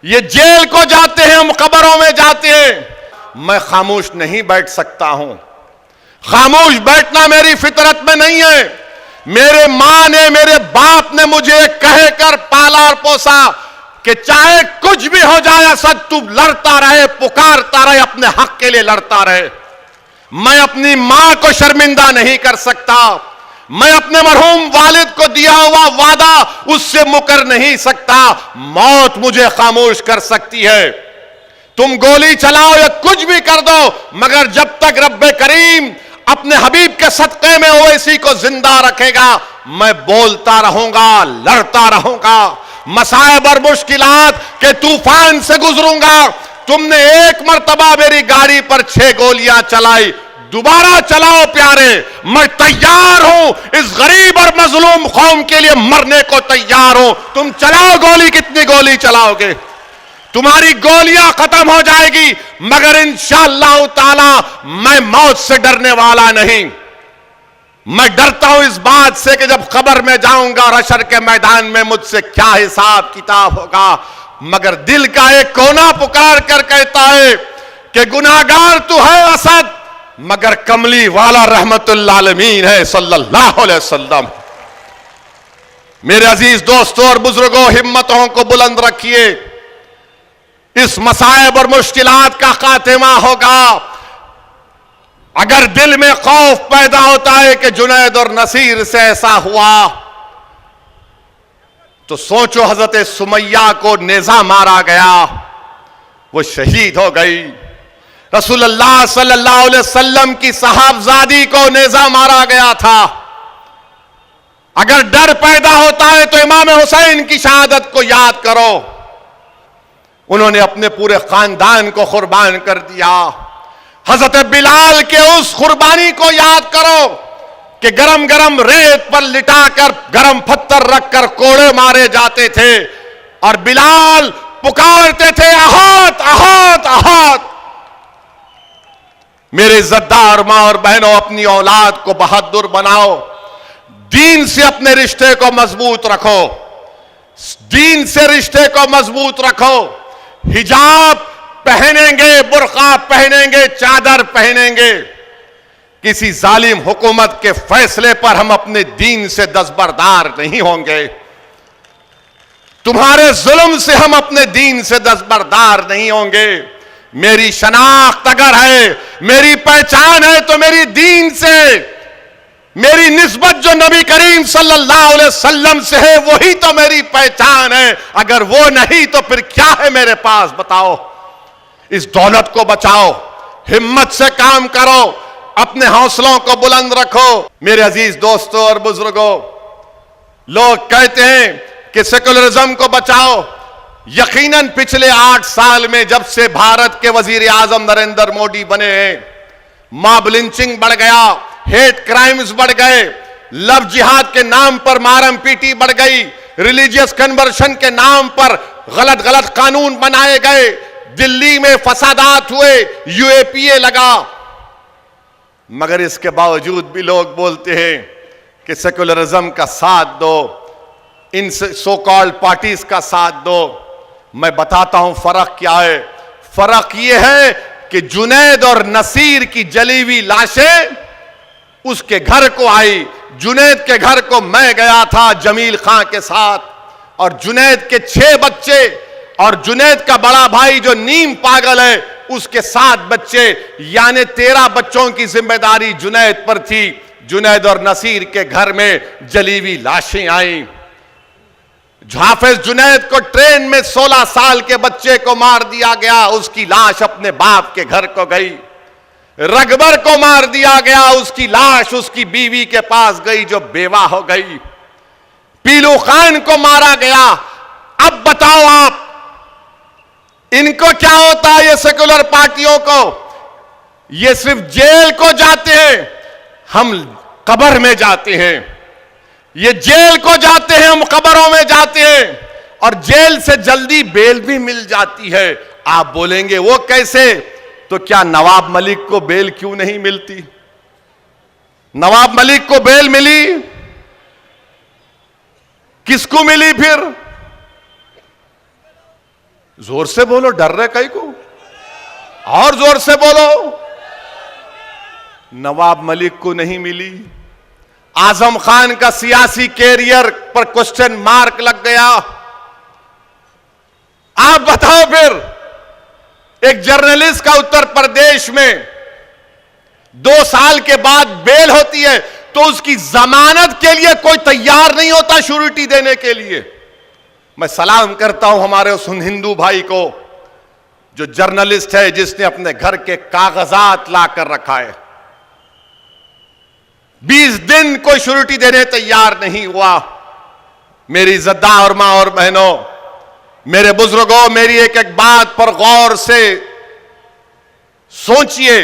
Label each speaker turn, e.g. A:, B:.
A: ये जेल को जाते हैं, हम कब्रों में जाते हैं। मैं खामोश नहीं बैठ सकता हूं। खामोश बैठना मेरी फितरत में नहीं है। मेरे मां ने, मेरे बाप ने मुझे कहकर पाला और पोसा कि चाहे कुछ भी हो जाए असद, तू लड़ता रहे, पुकारता रहे, अपने हक के लिए लड़ता रहे। मैं अपनी मां को शर्मिंदा नहीं कर सकता। मैं अपने मरहूम वालिद को दिया हुआ वादा उससे मुकर नहीं सकता। मौत मुझे खामोश कर सकती है। तुम गोली चलाओ या कुछ भी कर दो, मगर जब तक रब्बे करीम अपने हबीब के सदक़े में ओवैसी को जिंदा रखेगा, मैं बोलता रहूंगा, लड़ता रहूंगा। मसाइब और मुश्किलात के तूफान से गुजरूंगा। तुमने एक मर्तबा मेरी गाड़ी पर 6 गोलियां चलाई, दोबारा चलाओ प्यारे, मैं तैयार हूं। इस गरीब और मजलूम कौम के लिए मरने को तैयार हूं। तुम चलाओ गोली, कितनी गोली चलाओगे? तुम्हारी गोलियां खत्म हो जाएगी, मगर इंशाअल्लाह ताला मैं मौत से डरने वाला नहीं। मैं डरता हूं इस बात से कि जब कब्र में जाऊंगा और हशर के मैदान में मुझसे क्या हिसाब किताब होगा। मगर दिल का एक कोना पुकार कर कहता है कि गुनाहगार तू है असद, मगर कमली वाला रहमतुल आलमीन है सल्लल्लाहु अलैहि वसल्लम। मेरे अजीज दोस्तों और बुजुर्गों, हिम्मतों को बुलंद रखिए। इस मसाइब और मुश्किलात का खात्मा होगा। अगर दिल में खौफ पैदा होता है कि जुनैद और नसीर से ऐसा हुआ, तो सोचो हजरत सुमैया को नेजा मारा गया, वो शहीद हो गई। रसूलुल्लाह सल्लल्लाहु अलैहि वसल्लम की साहबजादी को नेजा मारा गया था। अगर डर पैदा होता है तो इमाम हुसैन की शहादत को याद करो। उन्होंने अपने पूरे खानदान को कुर्बान कर दिया। हजरत बिलाल के उस कुर्बानी को याद करो कि गरम गरम रेत पर लिटाकर गरम पत्थर रखकर कोड़े मारे जाते थे और बिलाल पुकारते थे, अहात अहात अहात। मेरे इज्जतदार मां और बहनों, अपनी औलाद को बहादुर बनाओ। दीन से अपने रिश्ते को मजबूत रखो। दीन से रिश्ते को मजबूत रखो। हिजाब पहनेंगे, बुर्का पहनेंगे, चादर पहनेंगे। किसी जालिम हुकूमत के फैसले पर हम अपने दीन से दस्तबरदार नहीं होंगे। तुम्हारे जुल्म से हम अपने दीन से दस्तबरदार नहीं होंगे। मेरी शनाख्त अगर है, मेरी पहचान है, तो मेरी दीन से, मेरी निस्बत जो नबी करीम सल्लल्लाहु अलैहि वसल्लम से है, वही तो मेरी पहचान है। अगर वो नहीं तो फिर क्या है मेरे पास, बताओ। इस दौलत को बचाओ, हिम्मत से काम करो, अपने हौसलों को बुलंद रखो। मेरे अजीज दोस्तों और बुजुर्गों, लोग कहते हैं कि सेकुलरिज्म को बचाओ। यकीनन पिछले 8 साल में जब से भारत के वजीर आजम नरेंद्र मोदी बने हैं, मॉब लिंचिंग बढ़ गया, हेट क्राइम्स बढ़ गए, लव जिहाद के नाम पर मारम पीटी बढ़ गई, रिलीजियस कन्वर्शन के नाम पर गलत गलत कानून बनाए गए, दिल्ली में फसादात हुए, यूएपीए लगा। मगर इसके बावजूद भी लोग बोलते हैं कि सेकुलरिज्म का साथ दो, इन सो कॉल्ड पार्टीज का साथ दो। मैं बताता हूं फर्क क्या है। फर्क यह है कि जुनैद और नसीर की जली हुई लाशें उसके घर को आई। जुनैद के घर को मैं गया था जमील खां के साथ, और जुनैद के 6 बच्चे और जुनैद का बड़ा भाई जो नीम पागल है उसके 7 बच्चे, यानी 13 बच्चों की जिम्मेदारी जुनैद पर थी। जुनैद और नसीर के घर में जली हुई लाशें आई। हाफिज जुनैद को ट्रेन में 16 साल के बच्चे को मार दिया गया, उसकी लाश अपने बाप के घर को गई। रगबर को मार दिया गया, उसकी लाश उसकी बीवी के पास गई जो बेवा हो गई। पीलू खान को मारा गया। अब बताओ आप, इनको क्या होता है ये सेकुलर पार्टियों को? ये सिर्फ जेल को जाते हैं, हम कब्र में जाते हैं। ये जेल को जाते हैं, हम कब्रों में जाते हैं, और जेल से जल्दी बेल भी मिल जाती है। आप बोलेंगे वो कैसे? तो क्या नवाब मलिक को बेल क्यों नहीं मिलती? नवाब मलिक को बेल मिली, किसको मिली फिर? जोर से बोलो, डर रहे कई को, और जोर से बोलो। नवाब मलिक को नहीं मिली। आजम खान का सियासी कैरियर पर क्वेश्चन मार्क लग गया। आप बताओ फिर, एक जर्नलिस्ट का उत्तर प्रदेश में 2 साल के बाद बेल होती है तो उसकी जमानत के लिए कोई तैयार नहीं होता श्योरिटी देने के लिए। मैं सलाम करता हूं हमारे उस हिंदू भाई को जो जर्नलिस्ट है, जिसने अपने घर के कागजात ला कर रखा है। 20 दिन कोई श्योरिटी देने तैयार नहीं हुआ। मेरी इज्जतदार मां और बहनों, मेरे बुजुर्गों, मेरी एक एक बात पर गौर से सोचिए।